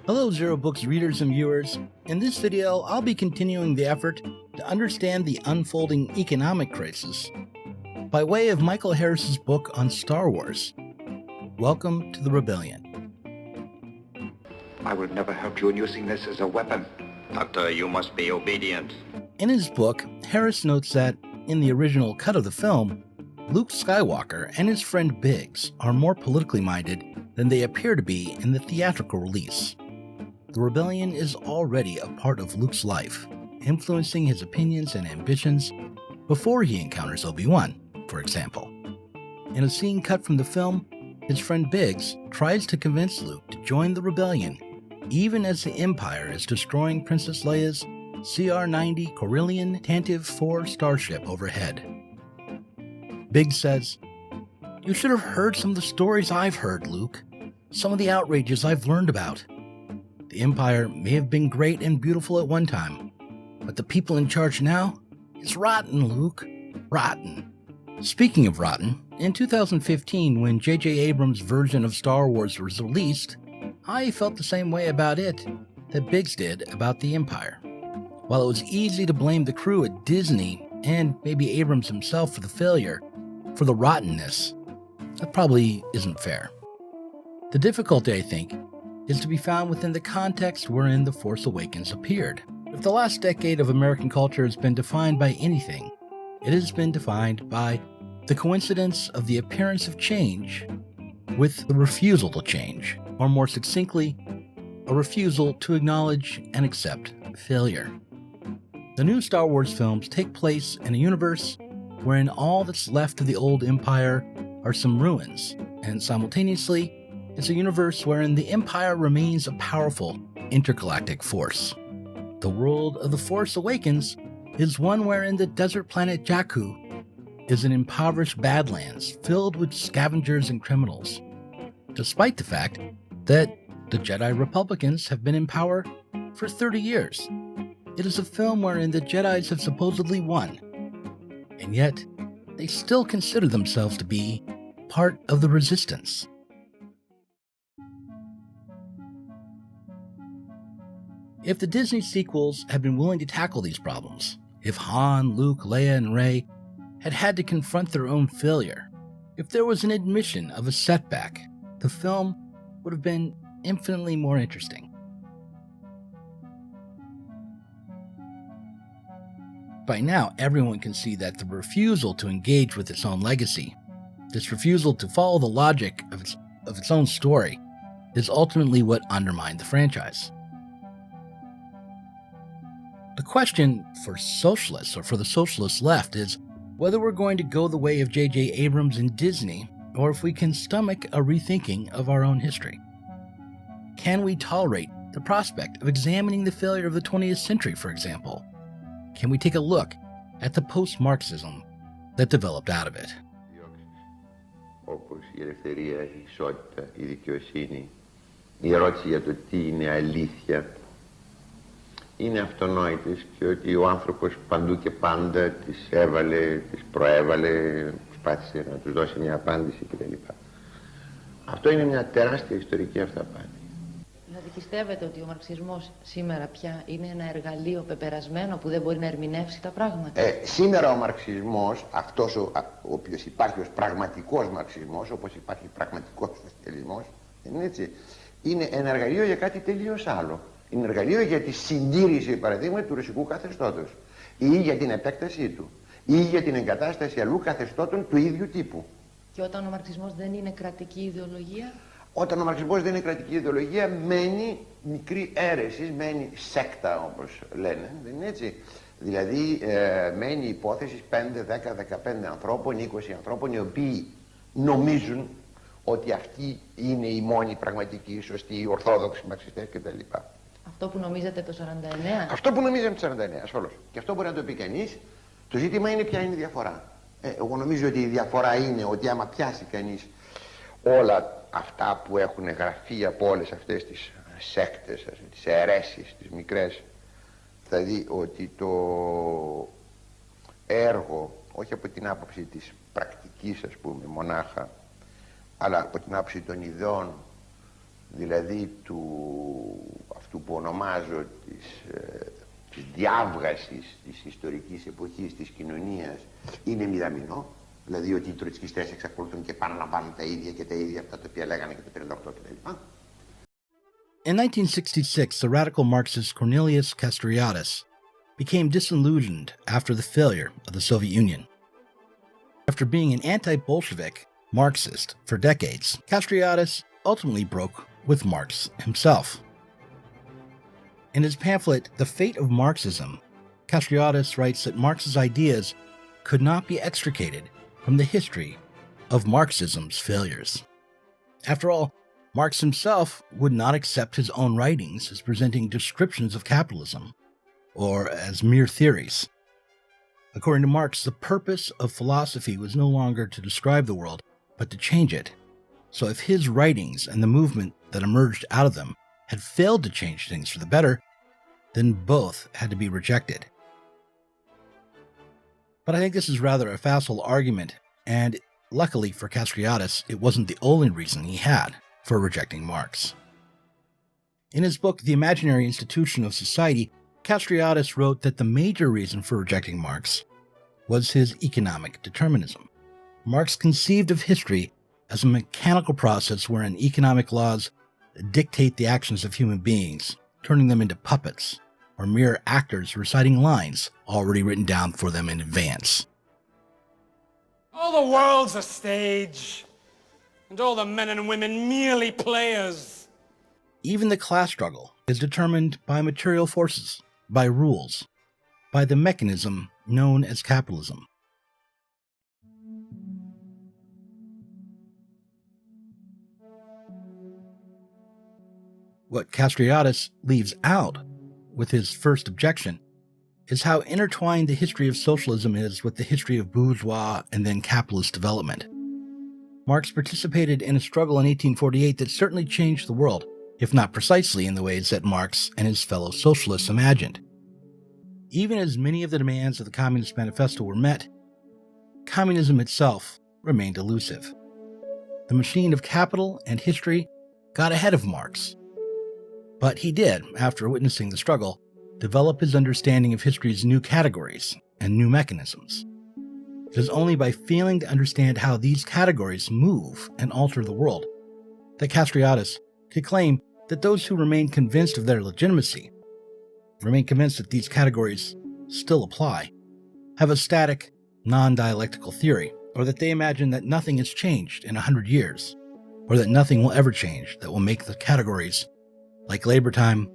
Hello Zero Books readers and viewers. In this video, I'll be continuing the effort to understand the unfolding economic crisis by way of Michael Harris's book on Star Wars. Welcome to the Rebellion. I would never help you in using this as a weapon. Doctor, you must be obedient. In his book, Harris notes that, in the original cut of the film, Luke Skywalker and his friend Biggs are more politically minded than they appear to be in the theatrical release. The rebellion is already a part of Luke's life, influencing his opinions and ambitions before he encounters Obi-Wan, for example. In a scene cut from the film, his friend Biggs tries to convince Luke to join the rebellion, even as the Empire is destroying Princess Leia's CR-90 Corellian Tantive 4 starship overhead. Biggs says, "You should have heard some of the stories I've heard, Luke. Some of the outrages I've learned about. The Empire may have been great and beautiful at one time, but the people in charge now, it's rotten, Luke. Rotten." Speaking of rotten, in 2015, when J.J. Abrams' version of Star Wars was released, I felt the same way about it that Biggs did about the Empire. While it was easy to blame the crew at Disney, and maybe Abrams himself for the failure, for the rottenness, that probably isn't fair. The difficulty, I think, is to be found within the context wherein The Force Awakens appeared. If the last decade of American culture has been defined by anything, it has been defined by the coincidence of the appearance of change with the refusal to change, or more succinctly, a refusal to acknowledge and accept failure. The new Star Wars films take place in a universe wherein all that's left of the old empire are some ruins, and simultaneously, it's a universe wherein the Empire remains a powerful intergalactic force. The world of The Force Awakens is one wherein the desert planet Jakku is an impoverished badlands filled with scavengers and criminals, despite the fact that the Jedi Republicans have been in power for 30 years. It is a film wherein the Jedis have supposedly won, and yet they still consider themselves to be part of the resistance. If the Disney sequels had been willing to tackle these problems, if Han, Luke, Leia, and Rey had had to confront their own failure, if there was an admission of a setback, the film would have been infinitely more interesting. By now, everyone can see that the refusal to engage with its own legacy, this refusal to follow the logic of its own story, is ultimately what undermined the franchise. The question for socialists, or for the socialist left, is whether we're going to go the way of J.J. Abrams and Disney, or if we can stomach a rethinking of our own history. Can we tolerate the prospect of examining the failure of the 20th century, for example? Can we take a look at the post-Marxism that developed out of it? Όπως η ελευθερία, η ισότητα, η δικαιοσύνη, η ερώτηση για το τι είναι αλήθεια, είναι αυτονόητες και ότι ο άνθρωπος παντού και πάντα τις έβαλε, τις προέβαλε, προσπάθησε να τους δώσει μια απάντηση κτλ. Αυτό είναι μια τεράστια ιστορική αυταπάτη. Δηλαδή πιστεύετε ότι ο μαρξισμός σήμερα πια είναι ένα εργαλείο πεπερασμένο που δεν μπορεί να ερμηνεύσει τα πράγματα? Σήμερα ο μαρξισμός, αυτός ο οποίος υπάρχει ως πραγματικός μαρξισμός, όπως υπάρχει πραγματικός σοσιαλισμός, είναι ένα εργαλείο για κάτι τελείως άλλο. Είναι εργαλείο για τη συντήρηση, παραδείγματος, του ρωσικού καθεστώτος ή για την επέκτασή του ή για την εγκατάσταση αλλού καθεστώτων του ίδιου τύπου. Και όταν ο μαρξισμός δεν είναι κρατική ιδεολογία? Όταν ο μαρξισμός δεν είναι κρατική ιδεολογία, μένει μικρή αίρεση, μένει σέκτα, όπως λένε, δεν είναι έτσι? Δηλαδή μένει υπόθεση 5, 10, 15 ανθρώπων, 20 ανθρώπων, οι οποίοι νομίζουν ότι αυτοί είναι οι μόνοι πραγματικοί, σωστοί, οι ορθόδοξοι μαρξιστές κτλ. Αυτό που νομίζετε το 49? Αυτό που νομίζαμε το 49, ασφαλώς. Και αυτό μπορεί να το πει κανείς. Το ζήτημα είναι ποια είναι η διαφορά. Εγώ νομίζω ότι η διαφορά είναι ότι άμα πιάσει κανείς όλα αυτά που έχουν γραφεί από όλες αυτές τις σέκτες, τις αιρέσεις, τις μικρές, θα δει ότι το έργο, όχι από την άποψη της πρακτικής, ας πούμε, μονάχα, αλλά από την άποψη των ιδεών, δηλαδή του αυτού που ονομάζω της διάβγασης της ιστορικής εποχής της κοινωνίας είναι μηδαμινό, δηλαδή ότι οι τροτσκιστές εξακολουθούν και επαναλαμβάνουν τα ίδια και τα ίδια αυτά τα οποία λέγανε και το 1938 κτλ. In 1966, the radical Marxist Cornelius Castoriadis became disillusioned after the failure of the Soviet Union. After being an anti-Bolshevik Marxist for decades, Castoriadis ultimately broke with Marx himself. In his pamphlet, The Fate of Marxism, Castoriadis writes that Marx's ideas could not be extricated from the history of Marxism's failures. After all, Marx himself would not accept his own writings as presenting descriptions of capitalism, or as mere theories. According to Marx, the purpose of philosophy was no longer to describe the world, but to change it. So if his writings and the movement that emerged out of them had failed to change things for the better, then both had to be rejected. But I think this is rather a facile argument, and luckily for Castoriadis, it wasn't the only reason he had for rejecting Marx. In his book, The Imaginary Institution of Society, Castoriadis wrote that the major reason for rejecting Marx was his economic determinism. Marx conceived of history as a mechanical process wherein economic laws dictate the actions of human beings, turning them into puppets or mere actors reciting lines already written down for them in advance. All the world's a stage, and all the men and women merely players. Even the class struggle is determined by material forces, by rules, by the mechanism known as capitalism. What Castoriadis leaves out with his first objection is how intertwined the history of socialism is with the history of bourgeois and then capitalist development. Marx participated in a struggle in 1848 that certainly changed the world, if not precisely in the ways that Marx and his fellow socialists imagined. Even as many of the demands of the Communist Manifesto were met, communism itself remained elusive. The machine of capital and history got ahead of Marx. But he did, after witnessing the struggle, develop his understanding of history's new categories and new mechanisms. It is only by failing to understand how these categories move and alter the world that Castoriadis could claim that those who remain convinced of their legitimacy, remain convinced that these categories still apply, have a static, non-dialectical theory, or that they imagine that nothing has changed in 100 years, or that nothing will ever change that will make the categories like labor time,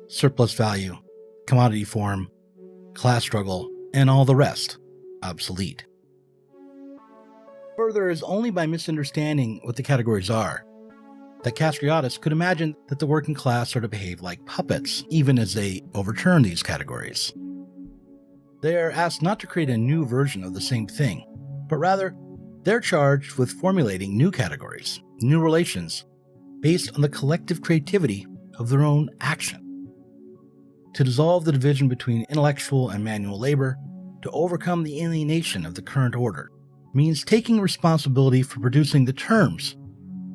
surplus value, commodity form, class struggle, and all the rest obsolete. Further, it is only by misunderstanding what the categories are that Castoriadis could imagine that the working class are to behave like puppets, even as they overturn these categories. They are asked not to create a new version of the same thing, but rather they're charged with formulating new categories, new relations, based on the collective creativity of their own action. To dissolve the division between intellectual and manual labor, to overcome the alienation of the current order, means taking responsibility for producing the terms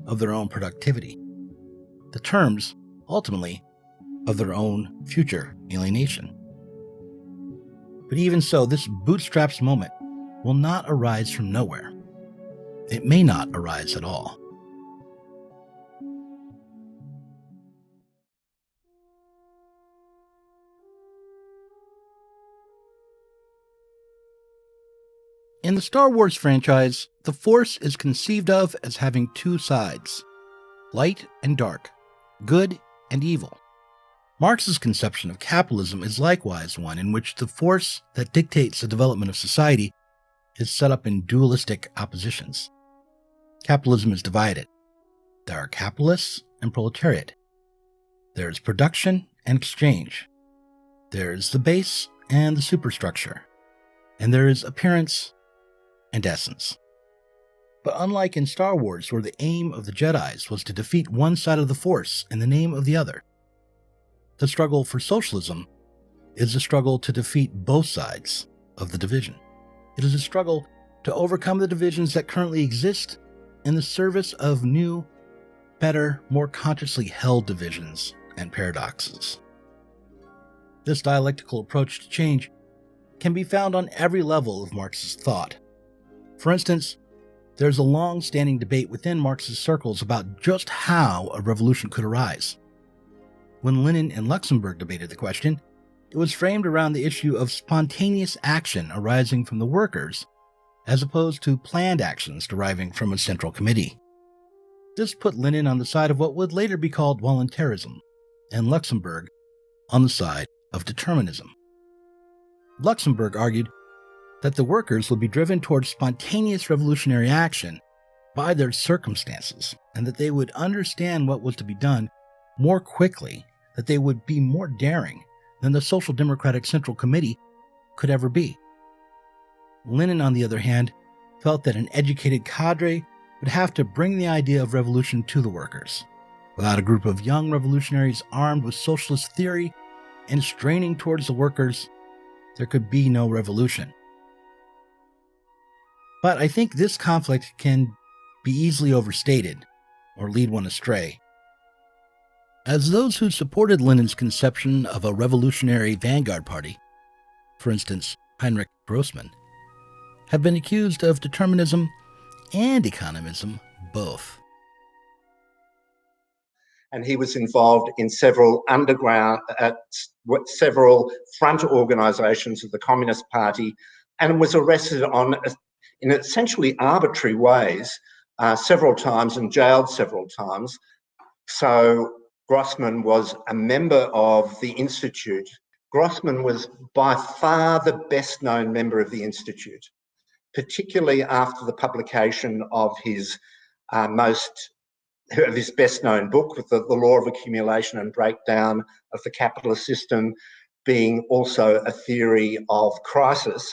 of their own productivity, the terms, ultimately, of their own future alienation. But even so, this bootstraps moment will not arise from nowhere. It may not arise at all. In the Star Wars franchise, the Force is conceived of as having two sides, light and dark, good and evil. Marx's conception of capitalism is likewise one in which the force that dictates the development of society is set up in dualistic oppositions. Capitalism is divided. There are capitalists and proletariat. There is production and exchange. There is the base and the superstructure. And there is appearance and essence. But unlike in Star Wars, where the aim of the Jedis was to defeat one side of the Force in the name of the other, the struggle for socialism is a struggle to defeat both sides of the division. It is a struggle to overcome the divisions that currently exist in the service of new, better, more consciously held divisions and paradoxes. This dialectical approach to change can be found on every level of Marxist thought. For instance, there's a long-standing debate within Marxist circles about just how a revolution could arise. When Lenin and Luxemburg debated the question, it was framed around the issue of spontaneous action arising from the workers, as opposed to planned actions deriving from a central committee. This put Lenin on the side of what would later be called voluntarism, and Luxemburg on the side of determinism. Luxemburg argued that the workers would be driven towards spontaneous revolutionary action by their circumstances, and that they would understand what was to be done more quickly, that they would be more daring than the Social Democratic Central Committee could ever be. Lenin, on the other hand, felt that an educated cadre would have to bring the idea of revolution to the workers. Without a group of young revolutionaries armed with socialist theory and straining towards the workers, there could be no revolution. But I think this conflict can be easily overstated or lead one astray, as those who supported Lenin's conception of a revolutionary vanguard party, for instance Heinrich Grossman, have been accused of determinism and economism both. And he was involved in several several front organisations of the Communist Party, and was arrested in essentially arbitrary ways several times and jailed several times. So Grossman was a member of the Institute. Grossman was by far the best known member of the Institute, particularly after the publication of his best known book, with the law of accumulation and breakdown of the capitalist system being also a theory of crisis.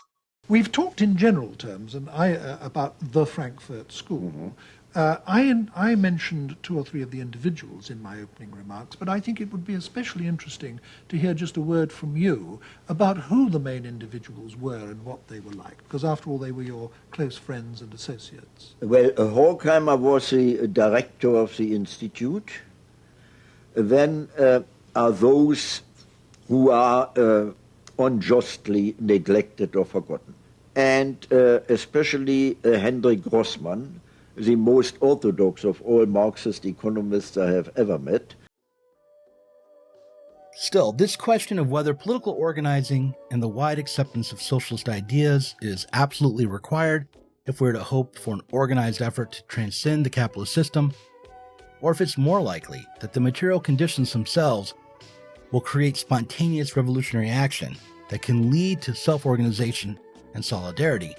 We've talked in general terms about the Frankfurt School. Mm-hmm. I mentioned 2 or 3 of the individuals in my opening remarks, but I think it would be especially interesting to hear just a word from you about who the main individuals were and what they were like, because after all they were your close friends and associates. Well, Horkheimer was the director of the institute. Then are those who are unjustly neglected or forgotten. And especially Hendrik Grossman, the most orthodox of all Marxist economists I have ever met. Still, this question of whether political organizing and the wide acceptance of socialist ideas is absolutely required if we're to hope for an organized effort to transcend the capitalist system, or if it's more likely that the material conditions themselves will create spontaneous revolutionary action that can lead to self-organization and solidarity,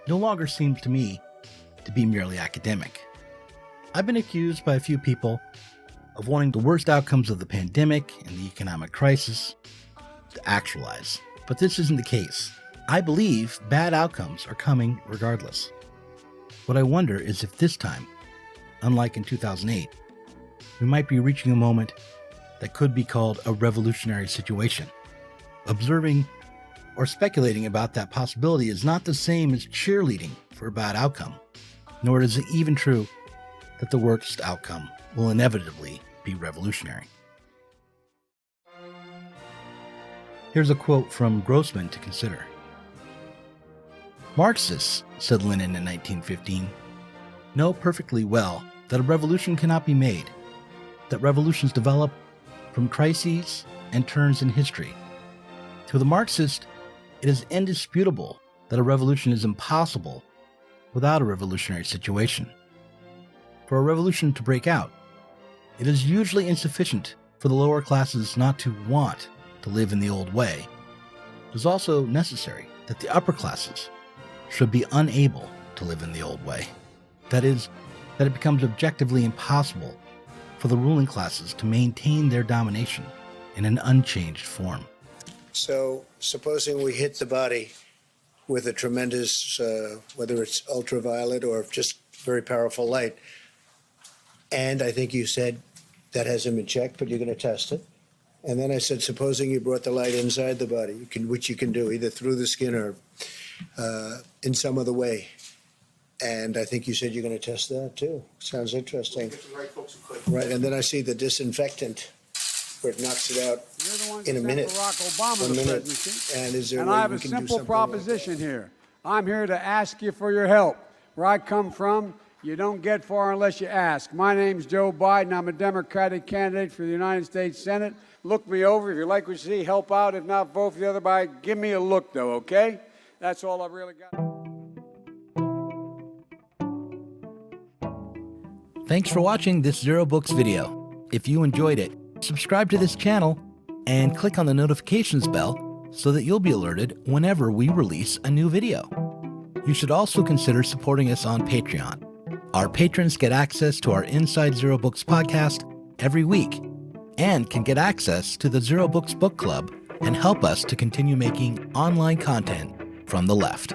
no longer seems to me to be merely academic. I've been accused by a few people of wanting the worst outcomes of the pandemic and the economic crisis to actualize, but this isn't the case. I believe bad outcomes are coming regardless. What I wonder is if this time, unlike in 2008, we might be reaching a moment that could be called a revolutionary situation. Observing or speculating about that possibility is not the same as cheerleading for a bad outcome, nor is it even true that the worst outcome will inevitably be revolutionary. Here's a quote from Grossman to consider. Marxists, said Lenin in 1915, know perfectly well that a revolution cannot be made, that revolutions develop from crises and turns in history. To the Marxist, it is indisputable that a revolution is impossible without a revolutionary situation. For a revolution to break out, it is usually insufficient for the lower classes not to want to live in the old way. It is also necessary that the upper classes should be unable to live in the old way. That is, that it becomes objectively impossible for the ruling classes to maintain their domination in an unchanged form. So, supposing we hit the body with a tremendous, whether it's ultraviolet or just very powerful light, and I think you said that hasn't been checked, but you're going to test it. And then I said, supposing you brought the light inside the body, which you can do either through the skin or in some other way. And I think you said you're going to test that too. Sounds interesting. Right, and then I see the disinfectant where it knocks it out You're the ones in a that minute. sent Barack Obama 1 to minute. presidency. And is there a And way I have we a can do simple something like proposition here. I'm here to ask you for your help. Where I come from, you don't get far unless you ask. My name's Joe Biden. I'm a Democratic candidate for the United States Senate. Look me over. If you like what you see, help out. If not, vote for the other guy. Give me a look, though, okay? That's all I've really got. Thanks for watching this Zero Books video. If you enjoyed it, subscribe to this channel and click on the notifications bell so that you'll be alerted whenever we release a new video. You should also consider supporting us on Patreon. Our patrons get access to our Inside Zero Books podcast every week and can get access to the Zero Books Book Club and help us to continue making online content from the left.